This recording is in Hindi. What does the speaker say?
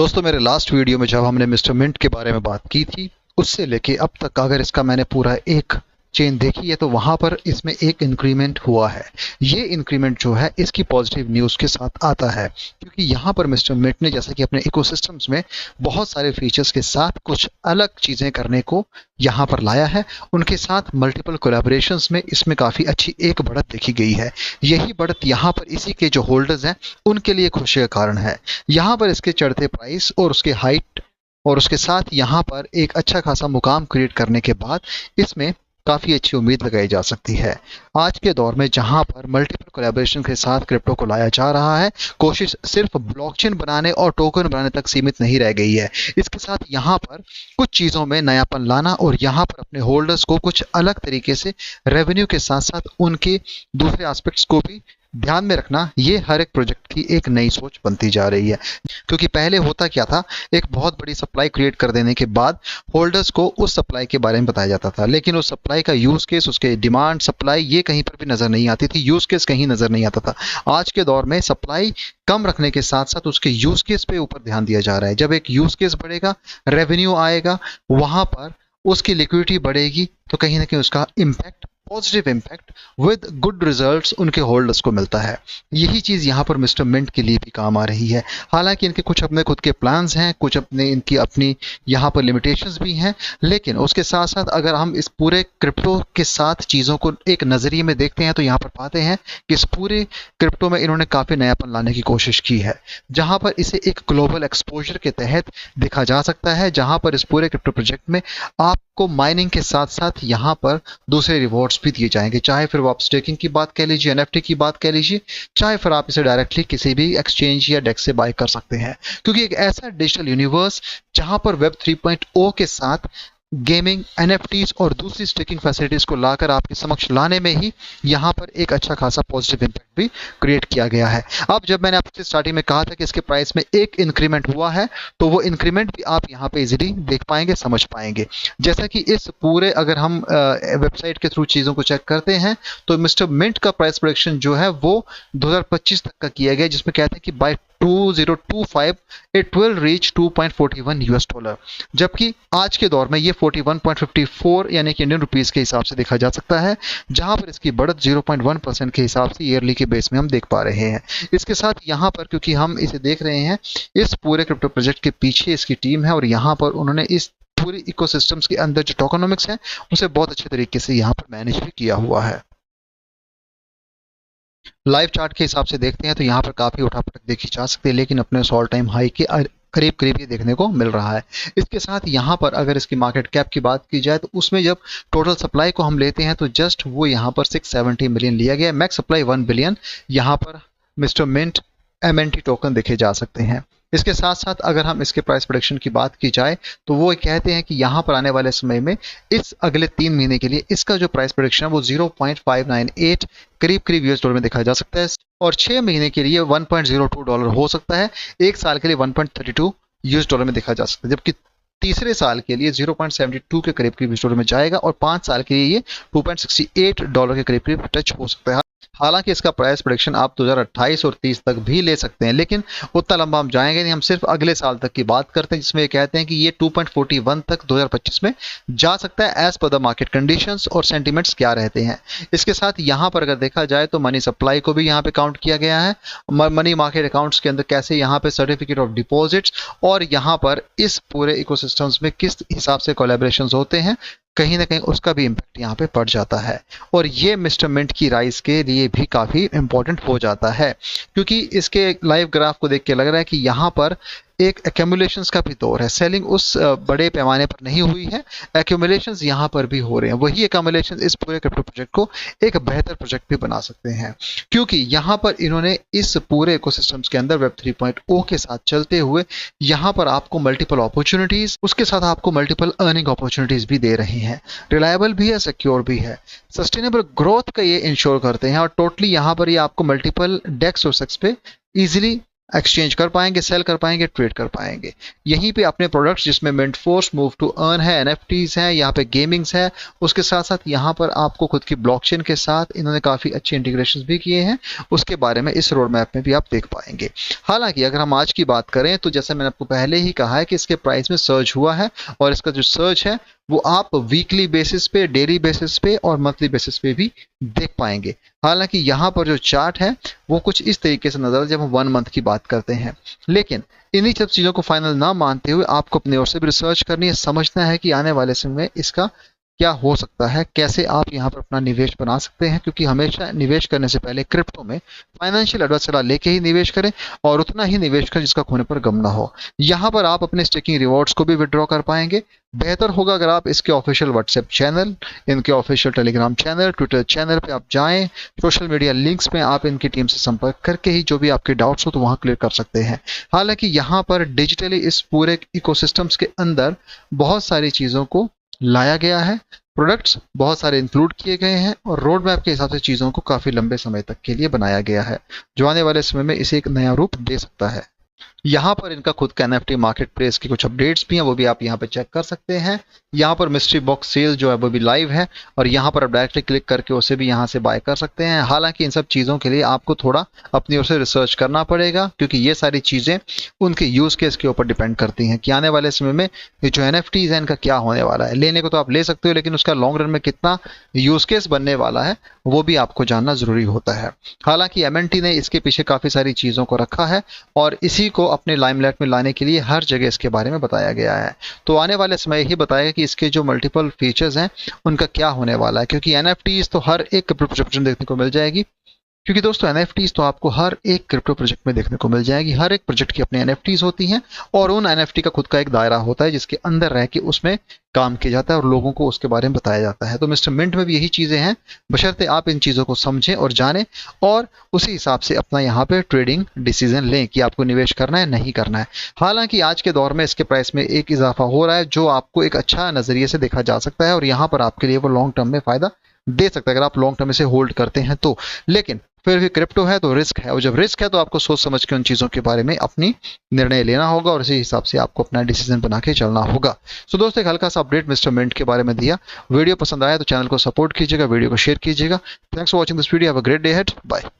दोस्तों, मेरे लास्ट वीडियो में जब हमने मिस्टर मिंट के बारे में बात की थी, उससे लेके अब तक अगर इसका मैंने पूरा एक चेन देखी है तो वहां पर इसमें एक इंक्रीमेंट हुआ है। ये इंक्रीमेंट जो है इसकी पॉजिटिव न्यूज़ के साथ आता है, क्योंकि यहाँ पर मिस्टर मिंट ने जैसा कि अपने इकोसिस्टम्स में बहुत सारे फीचर्स के साथ कुछ अलग चीज़ें करने को यहाँ पर लाया है। उनके साथ मल्टीपल कोलैबोरेशंस में इसमें काफ़ी अच्छी एक बढ़त देखी गई है। यही बढ़त यहाँ पर इसी के जो होल्डर्स हैं उनके लिए खुशी का कारण है। यहाँ पर इसके चढ़ते प्राइस और उसके हाइट और उसके साथ यहाँ पर एक अच्छा खासा मुकाम क्रिएट करने के बाद इसमें काफ़ी अच्छी उम्मीद लगाई जा सकती है। आज के दौर में जहां पर मल्टीपल कोलैबोरेशन के साथ क्रिप्टो को लाया जा रहा है, कोशिश सिर्फ ब्लॉकचेन बनाने और टोकन बनाने तक सीमित नहीं रह गई है। इसके साथ यहाँ पर कुछ चीज़ों में नयापन लाना और यहाँ पर अपने होल्डर्स को कुछ अलग तरीके से रेवेन्यू के साथ साथ उनके दूसरे एस्पेक्ट्स को भी ध्यान में रखना, ये हर एक प्रोजेक्ट की एक नई सोच बनती जा रही है। क्योंकि पहले होता क्या था, एक बहुत बड़ी सप्लाई क्रिएट कर देने के बाद होल्डर्स को उस सप्लाई के बारे में बताया जाता था, लेकिन उस सप्लाई का यूज़ केस, उसके डिमांड सप्लाई ये कहीं पर भी नज़र नहीं आती थी, यूज़ केस कहीं नज़र नहीं आता था। आज के दौर में सप्लाई कम रखने के साथ साथ उसके यूज़ केस पे ऊपर ध्यान दिया जा रहा है। जब एक यूज़ केस बढ़ेगा, रेवेन्यू आएगा, वहाँ पर उसकी लिक्विडिटी बढ़ेगी, तो कहीं ना कहीं उसका impact, positive impact with good results उनके होल्डर्स को मिलता है। यही चीज़ यहाँ पर मिस्टर मिंट के लिए भी काम आ रही है। हालांकि इनके कुछ अपने खुद के प्लान्स हैं, कुछ अपने इनकी अपनी यहाँ पर लिमिटेशंस भी हैं, लेकिन उसके साथ साथ अगर हम इस पूरे क्रिप्टो के साथ चीज़ों को एक नज़रिए में देखते हैं तो यहाँ पर पाते हैं कि इस पूरे क्रिप्टो में इन्होंने काफ़ी नयापन लाने की कोशिश की है, जहाँ पर इसे एक ग्लोबल एक्सपोजर के तहत देखा जा सकता है, जहाँ पर इस पूरे क्रिप्टो प्रोजेक्ट में आपको माइनिंग के साथ साथ यहाँ पर दूसरे रिवॉर्ड्स भी दिए जाएंगे। चाहे फिर वो आप स्टेकिंग की बात कह लीजिए, एनएफटी की बात कह लीजिए, चाहे फिर आप इसे डायरेक्टली किसी भी एक्सचेंज या डेक्स से बाय कर सकते हैं। क्योंकि एक ऐसा डिजिटल यूनिवर्स जहां पर वेब 3.0 के साथ गेमिंग, एनएफटीज और दूसरी स्टेकिंग फैसिलिटीज को लाकर आपके समक्ष लाने में ही यहाँ पर एक अच्छा खासा पॉजिटिव इम्पैक्ट भी क्रिएट किया गया है। अब जब मैंने आपसे स्टार्टिंग में कहा था कि इसके प्राइस में एक इंक्रीमेंट हुआ है, तो वो इंक्रीमेंट भी आप यहाँ पे इजीली देख पाएंगे, समझ पाएंगे। जैसा कि इस पूरे, अगर हम वेबसाइट के थ्रू चीज़ों को चेक करते हैं तो मिस्टर मिंट का प्राइस प्रेडिक्शन जो है वो 2025 तक का किया गया, जिसमें कहते हैं कि बाय 2025 इट विल रीच $2.41, जबकि आज के दौर में ये 41.54 यानी कि इंडियन रुपीस के हिसाब से देखा जा सकता है, जहां पर इसकी बढ़त 0.1% के हिसाब से ईयरली के बेस में हम देख पा रहे हैं। इसके साथ यहाँ पर, क्योंकि हम इसे देख रहे हैं, इस पूरे क्रिप्टो प्रोजेक्ट के पीछे इसकी टीम है और यहाँ पर उन्होंने इस पूरे इकोसिस्टम्स के अंदर जो टोकनोमिक्स हैं उसे बहुत अच्छे तरीके से यहाँ पर मैनेज भी किया हुआ है। लाइव चार्ट के हिसाब से देखते हैं तो यहाँ पर काफ़ी उठापटक देखी जा सकती है, लेकिन अपने ऑल टाइम हाई के करीब करीब ये देखने को मिल रहा है। इसके साथ यहाँ पर अगर इसकी मार्केट कैप की बात की जाए तो उसमें जब टोटल सप्लाई को हम लेते हैं तो जस्ट वो यहाँ पर 670 मिलियन लिया गया। मैक्स सप्लाई 1 बिलियन यहाँ पर मिस्टर मिंट MNT टोकन देखे जा सकते हैं। इसके साथ साथ अगर हम इसके प्राइस प्रेडिक्शन की बात की जाए तो वो कहते हैं कि यहाँ पर आने वाले समय में इस अगले 3 महीने के लिए इसका जो प्राइस प्रेडिक्शन है वो 0.598 करीब करीब $US में देखा जा सकता है, और 6 महीने के लिए $1.02 हो सकता है, एक साल के लिए $1.32 में देखा जा सकता है, जबकि तीसरे साल के लिए 0.72 के करीब करीब $US में जाएगा और 5 साल के लिए ये $2.68 के करीब करीब टच हो सकता है। हालांकि इसका प्राइस प्रेडिक्शन आप 2028 और 30 तक भी ले सकते हैं, लेकिन उतना लंबा हम जाएंगे नहीं, हम सिर्फ अगले साल तक की बात करते हैं, जिसमें ये कहते हैं कि ये 2.41 तक 2025 में जा सकता है, as per the market conditions और सेंटिमेंट्स क्या रहते हैं। इसके साथ यहाँ पर अगर देखा जाए तो मनी सप्लाई को भी यहाँ पे काउंट किया गया है, मनी मार्केट अकाउंट्स के अंदर कैसे यहाँ पे सर्टिफिकेट ऑफ डिपॉजिट्स और यहाँ पर इस पूरे इकोसिस्टम्स में किस हिसाब से कोलैबोरेशंस होते हैं, कहीं ना कहीं उसका भी इम्पैक्ट यहाँ पे पड़ जाता है। और ये मिस्टर मिंट की राइज के लिए भी काफ़ी इंपॉर्टेंट हो जाता है, क्योंकि इसके लाइव ग्राफ को देख के लग रहा है कि यहाँ पर एक एक्यूमुलेशंस का भी दौर है। सेलिंग उस बड़े पैमाने पर नहीं हुई है, एक्यूमुलेशंस यहाँ पर भी हो रहे हैं। वही एक्यूमुलेशंस इस पूरे क्रिप्टो प्रोजेक्ट को एक बेहतर प्रोजेक्ट भी बना सकते हैं, क्योंकि यहाँ पर इन्होंने इस पूरे इकोसिस्टम्स के अंदर वेब 3.0 के साथ चलते हुए यहाँ पर आपको मल्टीपल अपॉर्चुनिटीज, उसके साथ आपको मल्टीपल अर्निंग अपॉर्चुनिटीज भी दे रहे हैं। रिलायबल भी है, सिक्योर भी है, सस्टेनेबल ग्रोथ का ये इंश्योर करते हैं, और टोटली यहाँ पर ये आपको मल्टीपल डेक्स और सेक्स पे इजिली एक्सचेंज कर पाएंगे, सेल कर पाएंगे, ट्रेड कर पाएंगे। यहीं पे अपने प्रोडक्ट्स जिसमें mint force, move to earn है, एनएफटीज है, यहाँ पे गेमिंग्स है, उसके साथ साथ यहाँ पर आपको खुद की ब्लॉकचेन के साथ इन्होंने काफी अच्छे इंटीग्रेशन भी किए हैं, उसके बारे में इस रोड मैप में भी आप देख पाएंगे। हालांकि अगर हम आज की बात करें तो जैसे मैंने आपको पहले ही कहा है कि इसके प्राइस में सर्ज हुआ है, और इसका जो सर्ज है वो आप वीकली बेसिस पे, डेली बेसिस पे और मंथली बेसिस पे भी देख पाएंगे। हालांकि यहाँ पर जो चार्ट है वो कुछ इस तरीके से नजर जब हम 1 मंथ की बात करते हैं, लेकिन इन्हीं सब चीजों को फाइनल ना मानते हुए आपको अपने ओर से भी रिसर्च करनी है, समझना है कि आने वाले समय में इसका क्या हो सकता है, कैसे आप यहाँ पर अपना निवेश बना सकते हैं। क्योंकि हमेशा निवेश करने से पहले क्रिप्टो में फाइनेंशियल एडवाइस सलाह लेके ही निवेश करें, और उतना ही निवेश करें जिसका खोने पर गम ना हो। यहाँ पर आप अपने स्टेकिंग रिवॉर्ड्स को भी विड्रॉ कर पाएंगे। बेहतर होगा अगर आप इसके ऑफिशियल व्हाट्सएप चैनल, इनके official Telegram channel, Twitter channel पे आप जाएं, सोशल मीडिया लिंक्स में आप इनकी टीम से संपर्क करके ही जो भी आपके डाउट्स हो तो वहां क्लियर कर सकते हैं। हालांकि यहाँ पर डिजिटली इस पूरे इकोसिस्टम्स के अंदर बहुत सारी चीज़ों को लाया गया है, प्रोडक्ट्स बहुत सारे इंक्लूड किए गए हैं, और रोड मैप के हिसाब से चीज़ों को काफ़ी लंबे समय तक के लिए बनाया गया है, जो आने वाले समय में इसे एक नया रूप दे सकता है। यहाँ पर इनका खुद का NFT मार्केट प्लेस की कुछ अपडेट्स भी हैं, वो भी आप यहाँ पे चेक कर सकते हैं। यहाँ पर मिस्ट्री बॉक्स सेल जो है वो भी लाइव है, और यहाँ पर आप डायरेक्टली क्लिक करके उसे भी यहाँ से बाय कर सकते हैं। हालांकि इन सब चीज़ों के लिए आपको थोड़ा अपनी ओर से रिसर्च करना पड़ेगा, क्योंकि ये सारी चीज़ें उनके यूज़ केस के ऊपर डिपेंड करती हैं कि आने वाले समय में ये जो NFTs है इनका क्या होने वाला है। लेने को तो आप ले सकते हो, लेकिन उसका लॉन्ग रन में कितना यूज़ केस बनने वाला है वो भी आपको जानना ज़रूरी होता है। हालांकि MNT ने इसके पीछे काफ़ी सारी चीज़ों को रखा है, और इसी को अपने लाइमलाइट में लाने के लिए हर जगह इसके बारे में बताया गया है। तो आने वाले समय ही बताएगा कि इसके जो मल्टीपल फीचर्स हैं उनका क्या होने वाला है, क्योंकि NFTs तो हर एक क्रिप्टो प्रोजेक्ट में देखने को मिल जाएगी। क्योंकि दोस्तों NFTs तो आपको हर एक क्रिप्टो प्रोजेक्ट में देखने को मिल जाएगी। हर एक प्रोजेक्ट की अपनी NFTs होती हैं, और उन NFT का खुद का एक दायरा होता है जिसके अंदर रह के उसमें काम किया जाता है और लोगों को उसके बारे में बताया जाता है। तो मिस्टर मिंट में भी यही चीज़ें हैं, बशर्ते आप इन चीज़ों को समझें और जानें, और उसी हिसाब से अपना यहाँ पे ट्रेडिंग डिसीजन लें कि आपको निवेश करना है नहीं करना है। हालांकि आज के दौर में इसके प्राइस में एक इजाफा हो रहा है जो आपको एक अच्छा नज़रिए से देखा जा सकता है, और यहाँ पर आपके लिए वो लॉन्ग टर्म में फ़ायदा दे सकता है अगर आप लॉन्ग टर्म में से होल्ड करते हैं तो। लेकिन फिर भी क्रिप्टो है तो रिस्क है, और जब रिस्क है तो आपको सोच समझ के उन चीज़ों के बारे में अपनी निर्णय लेना होगा, और इसी हिसाब से आपको अपना डिसीजन बना के चलना होगा। सो दोस्तों, एक हल्का सा अपडेट मिस्टर मिंट के बारे में दिया। वीडियो पसंद आया तो चैनल को सपोर्ट कीजिएगा, वीडियो को शेयर कीजिएगा। Thanks for watching this video. Have a great day ahead. Bye.